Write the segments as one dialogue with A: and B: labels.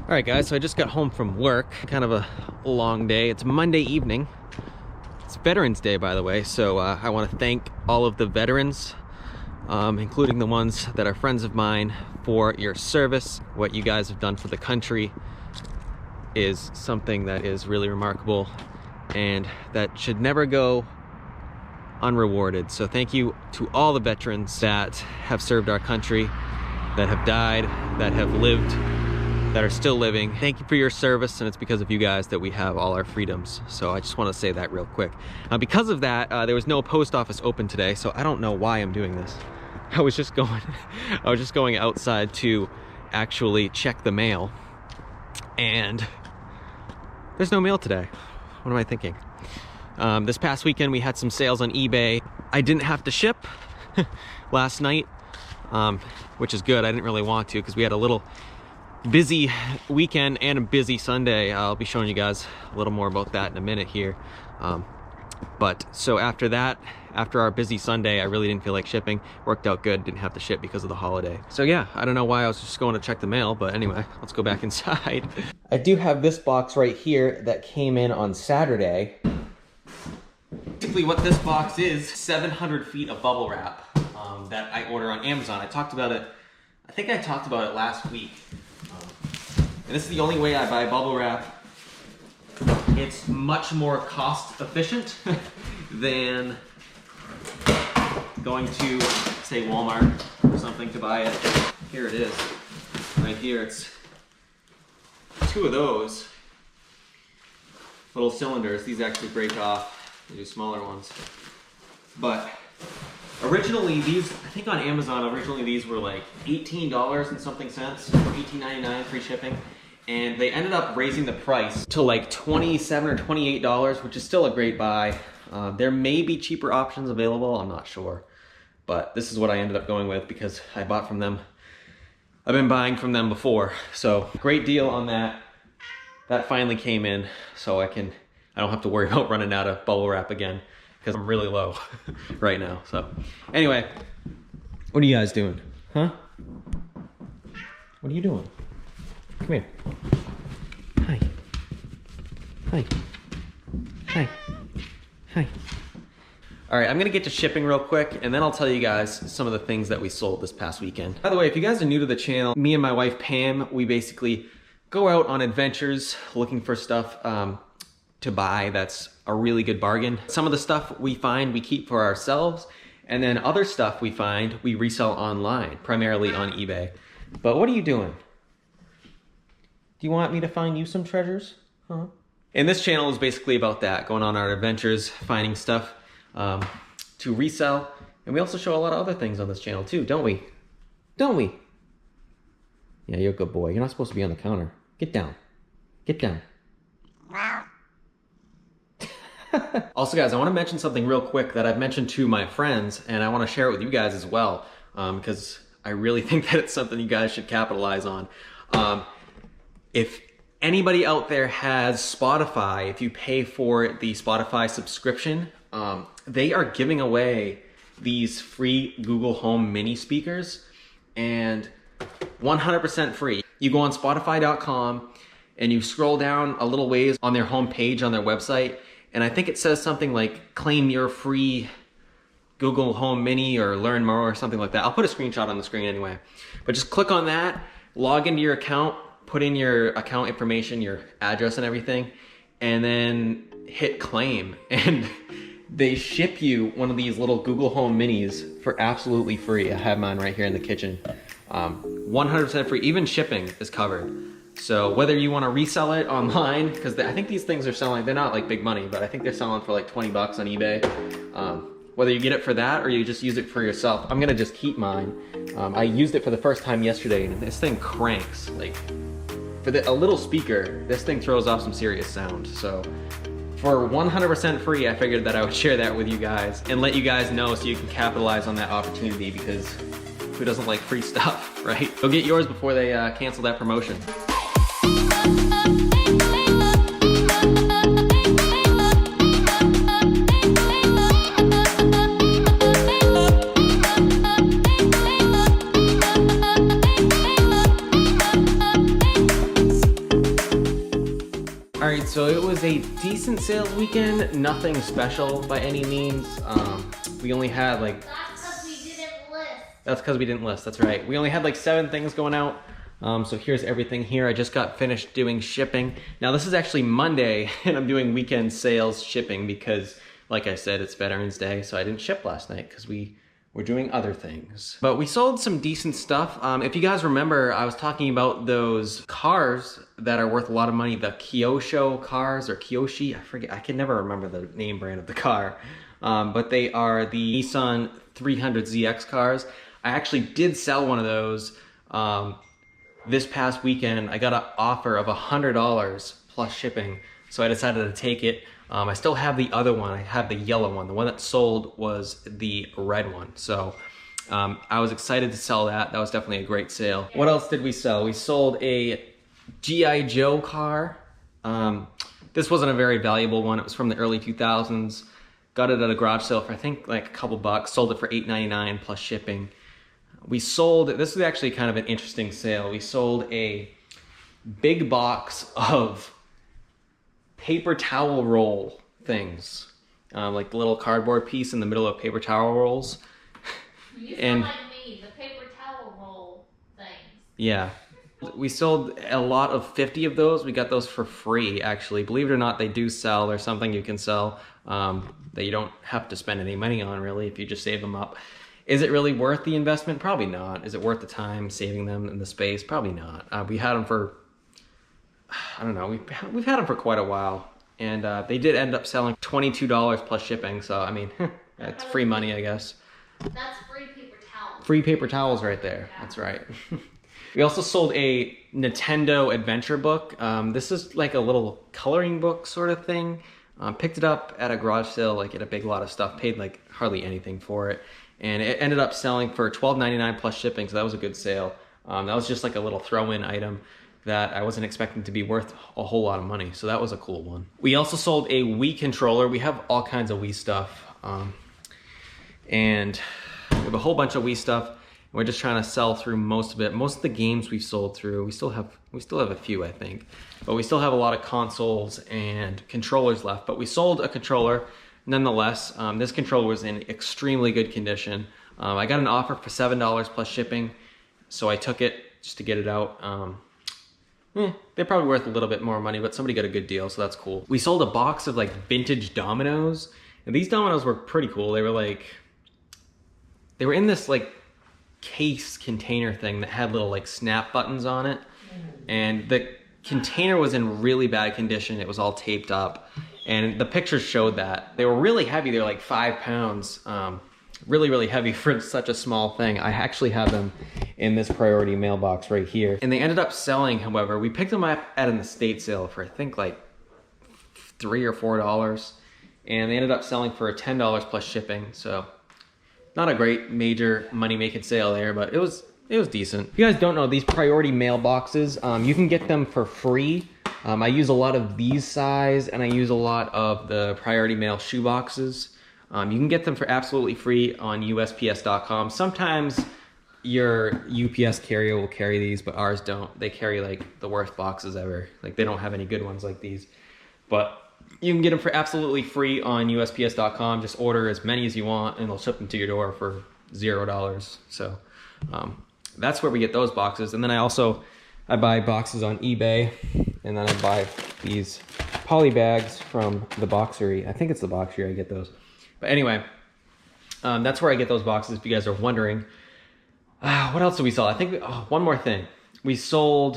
A: All right, guys, so I just got home from work. Kind of a long day. It's Monday evening. It's Veterans Day, by the way, so I want to thank all of the veterans, including the ones that are friends of mine, for your service. What you guys have done for the country is something that is really remarkable and that should never go unrewarded. So thank you to all the veterans that have served our country, that have died, that have lived, that are still living. Thank you for your service, and it's because of you guys that we have all our freedoms. So I just want to say that real quick. Because of that, there was no post office open today, so I don't know why I'm doing this. I was just going outside to actually check the mail, and there's no mail today. What am I thinking? This past weekend we had some sales on eBay. I didn't have to ship last night, which is good. I didn't really want to because we had a little busy weekend and a busy Sunday. I'll be showing you guys a little more about that in a minute here. But so after that, after our busy Sunday, I really didn't feel like shipping. Worked out good, didn't have to ship because of the holiday. So yeah, I don't know why I was just going to check the mail, but anyway, let's go back inside. I do have this box right here that came in on Saturday. Basically what this box is, 700 feet of bubble wrap that I order on Amazon. I talked about it, I think I talked about it last week. And this is the only way I buy bubble wrap. It's much more cost efficient than going to, say, Walmart or something to buy it. Here it is, right here. It's two of those little cylinders. These actually break off. They do smaller ones. But originally these, I think on Amazon, originally these were like $18 and something cents, or $18.99 free shipping. And they ended up raising the price to like $27 or $28, which is still a great buy. There may be cheaper options available, I'm not sure. But this is what I ended up going with because I bought from them. I've been buying from them before. So great deal on that. That finally came in, so I don't have to worry about running out of bubble wrap again because I'm really low right now. So anyway, what are you guys doing? Huh? What are you doing? Come here. Hi. Hi. Hi. Hi. All right, I'm gonna get to shipping real quick, and then I'll tell you guys some of the things that we sold this past weekend. By the way, if you guys are new to the channel, me and my wife Pam, we basically go out on adventures looking for stuff to buy that's a really good bargain. Some of the stuff we find we keep for ourselves, and then other stuff we find we resell online, primarily on eBay. But what are you doing? Do you want me to find you some treasures? Huh? And this channel is basically about that, going on our adventures, finding stuff to resell. And we also show a lot of other things on this channel too, don't we? Don't we? Yeah, you're a good boy. You're not supposed to be on the counter. Get down. Get down. Also, guys, I want to mention something real quick that I've mentioned to my friends, and I want to share it with you guys as well, because I really think that it's something you guys should capitalize on. If anybody out there has Spotify, if you pay for the Spotify subscription, they are giving away these free Google Home mini speakers, and 100% free. You go on Spotify.com and you scroll down a little ways on their home page on their website, and I think it says something like claim your free Google Home Mini or learn more or something like that. I'll put a screenshot on the screen anyway. But just click on that, log into your account, put in your account information, your address and everything, and then hit claim. And they ship you one of these little Google Home Minis for absolutely free. I have mine right here in the kitchen. 100% free, even shipping is covered. So whether you want to resell it online, because I think these things are selling, they're not like big money, but I think they're selling for like 20 bucks on eBay. Whether you get it for that or you just use it for yourself, I'm gonna just keep mine. I used it for the first time yesterday, and this thing cranks. Like, for a little speaker, this thing throws off some serious sound. So for 100% free, I figured that I would share that with you guys and let you guys know so you can capitalize on that opportunity, because who doesn't like free stuff, right? Go get yours before they cancel that promotion. So it was a decent sales weekend, nothing special by any means. We only had like...
B: That's because we didn't list.
A: That's because we didn't list, that's right. We only had like 7 things going out. So here's everything here. I just got finished doing shipping. Now this is actually Monday and I'm doing weekend sales shipping because, like I said, it's Veterans Day, so I didn't ship last night because we're doing other things. But we sold some decent stuff. If you guys remember, I was talking about those cars that are worth a lot of money, the Kyosho cars or Kyoshi, I forget, I can never remember the name brand of the car. But they are the Nissan 300ZX cars. I actually did sell one of those this past weekend. I got an offer of $100 plus shipping, so I decided to take it. I still have the other one. I have the yellow one. The one that sold was the red one. So I was excited to sell that. That was definitely a great sale. What else did we sell? We sold a G.I. Joe car. This wasn't a very valuable one. It was from the early 2000s. Got it at a garage sale for I think like a couple bucks. Sold it for $8.99 plus shipping. We sold, this is actually kind of an interesting sale. We sold a big box of paper towel roll things, like the little cardboard piece in the middle of paper towel rolls.
B: You sound like me, the paper towel roll things.
A: Yeah. We sold a lot of 50 of those. We got those for free, actually. Believe it or not, they do sell. There's something you can sell that you don't have to spend any money on, really, if you just save them up. Is it really worth the investment? Probably not. Is it worth the time saving them in the space? Probably not. We had them for, I don't know, we've had them for quite a while. And they did end up selling $22 plus shipping. So, I mean, that's free money, I guess.
B: That's free paper towels.
A: Free paper towels right there. Yeah. That's right. We also sold a Nintendo adventure book. This is like a little coloring book sort of thing. Picked it up at a garage sale, like at a big lot of stuff. Paid like hardly anything for it. And it ended up selling for $12.99 plus shipping, so that was a good sale. That was just like a little throw-in item that I wasn't expecting to be worth a whole lot of money, so that was a cool one. We also sold a Wii controller. We have all kinds of Wii stuff. And we have a whole bunch of Wii stuff. We're just trying to sell through most of it. Most of the games we've sold through, we still have a few, I think. But we still have a lot of consoles and controllers left. But we sold a controller. Nonetheless, this controller was in extremely good condition. I got an offer for $7 plus shipping, so I took it just to get it out. They're probably worth a little bit more money, but somebody got a good deal, so that's cool. We sold a box of like vintage dominoes, and these dominoes were pretty cool. They were in this like case container thing that had little like snap buttons on it, and the container was in really bad condition. It was all taped up. And the pictures showed that. They were really heavy. They were like 5 pounds. Really, really heavy for such a small thing. I actually have them in this priority mailbox right here. And they ended up selling, however. We picked them up at an estate sale for I think like $3 or $4. And they ended up selling for $10 plus shipping. So not a great major money-making sale there, but it was decent. If you guys don't know, these priority mailboxes, you can get them for free. I use a lot of these size, and I use a lot of the priority mail shoe boxes. You can get them for absolutely free on USPS.com. Sometimes your UPS carrier will carry these, but ours don't. They carry like the worst boxes ever. Like they don't have any good ones like these. But you can get them for absolutely free on USPS.com. Just order as many as you want, and they'll ship them to your door for $0. So that's where we get those boxes. And then I buy boxes on eBay, and then I buy these poly bags from the Boxery. I think it's the Boxery I get those. But anyway, that's where I get those boxes, if you guys are wondering. What else did we sell? I think, one more thing. We sold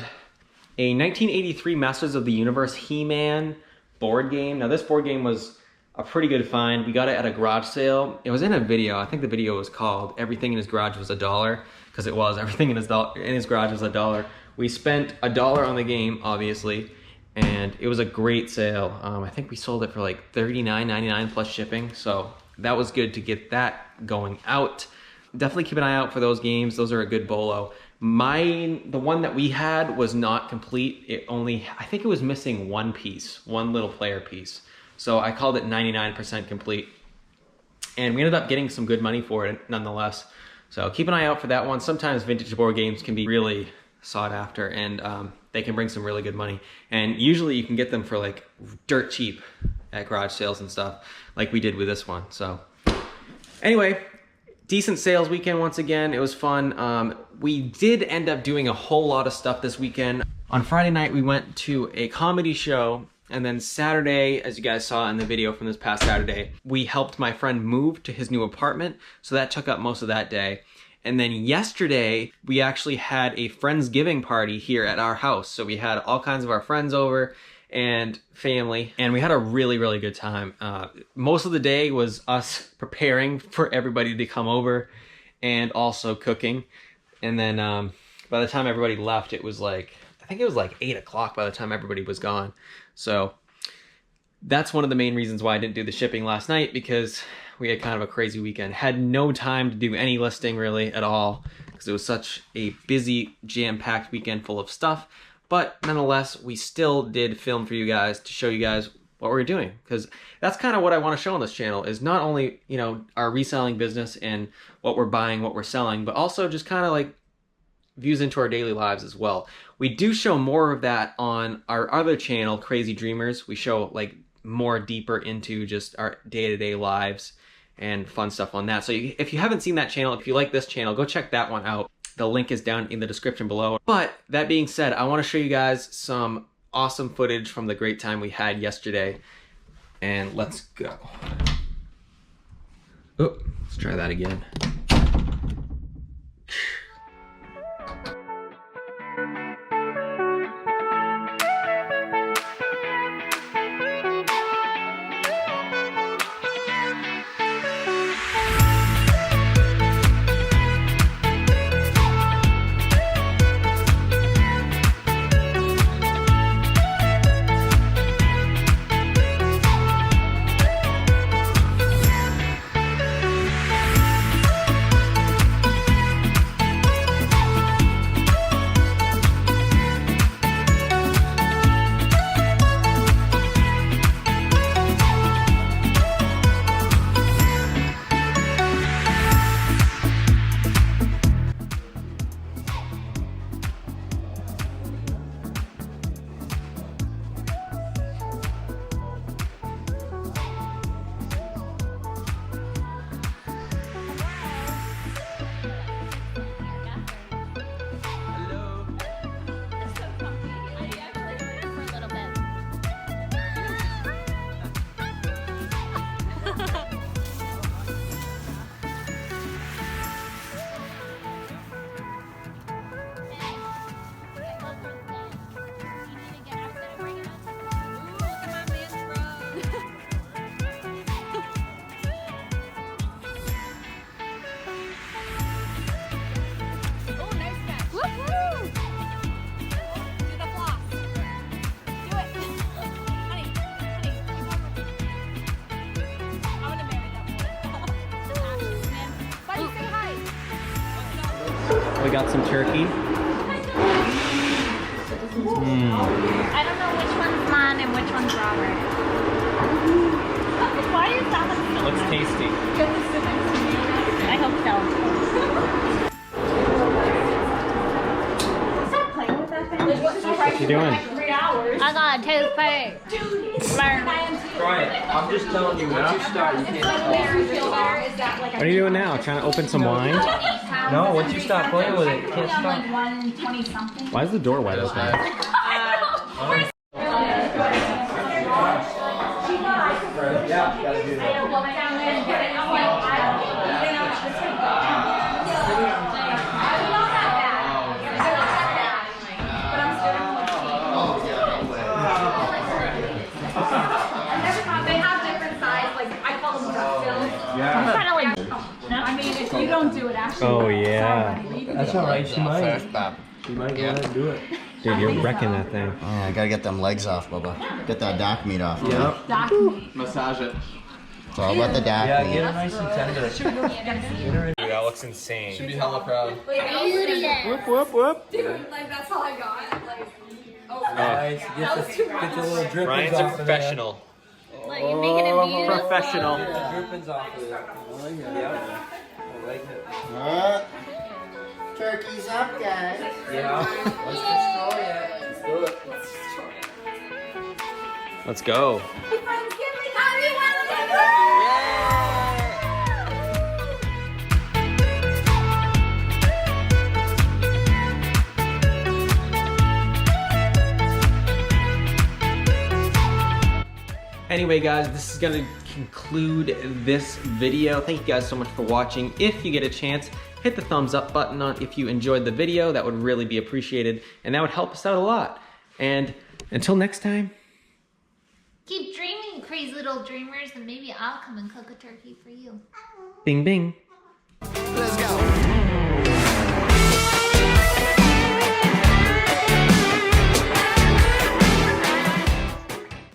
A: a 1983 Masters of the Universe He-Man board game. Now this board game was a pretty good find. We got it at a garage sale. It was in a video. I think the video was called Everything in His Garage Was $1, because it was. Everything in his garage was $1. We spent $1 on the game, obviously, and it was a great sale. I think we sold it for like $39.99 plus shipping, so that was good to get that going out. Definitely keep an eye out for those games. Those are a good bolo. The one that we had was not complete. I think it was missing one piece, one little player piece. So I called it 99% complete. And we ended up getting some good money for it nonetheless. So keep an eye out for that one. Sometimes vintage board games can be really sought after, and they can bring some really good money. And usually you can get them for like dirt cheap at garage sales and stuff, like we did with this one. So anyway, decent sales weekend once again. It was fun. We did end up doing a whole lot of stuff this weekend. On Friday night, we went to a comedy show. And then Saturday, as you guys saw in the video from this past Saturday, we helped my friend move to his new apartment. So that took up most of that day. And then yesterday, we actually had a Friendsgiving party here at our house. So we had all kinds of our friends over and family, and we had a really, really good time. Most of the day was us preparing for everybody to come over and also cooking. And then by the time everybody left, it was like, I think it was like 8 o'clock by the time everybody was gone. So that's one of the main reasons why I didn't do the shipping last night, because we had kind of a crazy weekend. Had no time to do any listing really at all, because it was such a busy, jam-packed weekend full of stuff. But nonetheless, we still did film for you guys to show you guys what we're doing, because that's kind of what I want to show on this channel, is not only, you know, our reselling business and what we're buying, what we're selling, but also just kind of like views into our daily lives as well. We do show more of that on our other channel, Crazy Dreamers. We show like more deeper into just our day-to-day lives and fun stuff on that. So if you haven't seen that channel, if you like this channel, go check that one out. The link is down in the description below. But that being said, I want to show you guys some awesome footage from the great time we had yesterday. And let's go. Oh, let's try that again. We got some turkey.
B: I don't know which one's mine and which one's Robert. Why is that one so
A: Looks
B: good?
A: tasty.
B: I hope so. Stop playing with that thing.
A: What you doing?
B: 3 hours. I got a toothpick.
C: Try it. I'm just telling you, once you start, you can't stop.
A: What are you doing now? Trying to open some wine?
C: No, once you stop playing with it, you can't stop.
A: Why is the door wide open?
D: They have different size, like I call them duck bills.
B: I'm kind of like.
D: I mean, if you don't do it, actually.
A: Oh yeah.
C: That's alright, she might. She might go ahead and do it.
A: Dude, you're wrecking that thing.
E: Yeah, I gotta get them legs off, Bubba. Get that dock meat off.
C: Yep.
D: Dock meat.
A: Massage it.
E: It's all about the dock
C: Yeah,
E: meat.
C: get it nice and tender.
A: Dude, that looks insane.
C: Should be hella proud.
A: Whoop, whoop, whoop.
D: Dude, like that's all I got. Like,
C: Nice. Get the little drippings
A: Ryan's a
C: off
A: professional.
B: Like, you're making it beautiful.
A: Professional.
C: Of there. Drippings off of there. I like it. Yep. I like it.
E: Turkey's up, guys.
C: Yeah. Let's destroy it. Do it.
A: Let's go. Anyway guys, this is gonna conclude this video. Thank you guys so much for watching. If you get a chance, hit the thumbs up button on if you enjoyed the video. That would really be appreciated and that would help us out a lot. And until next time.
B: Keep dreaming, crazy little dreamers, and maybe I'll come and cook a turkey for you.
A: Bing bing.
E: Let's go.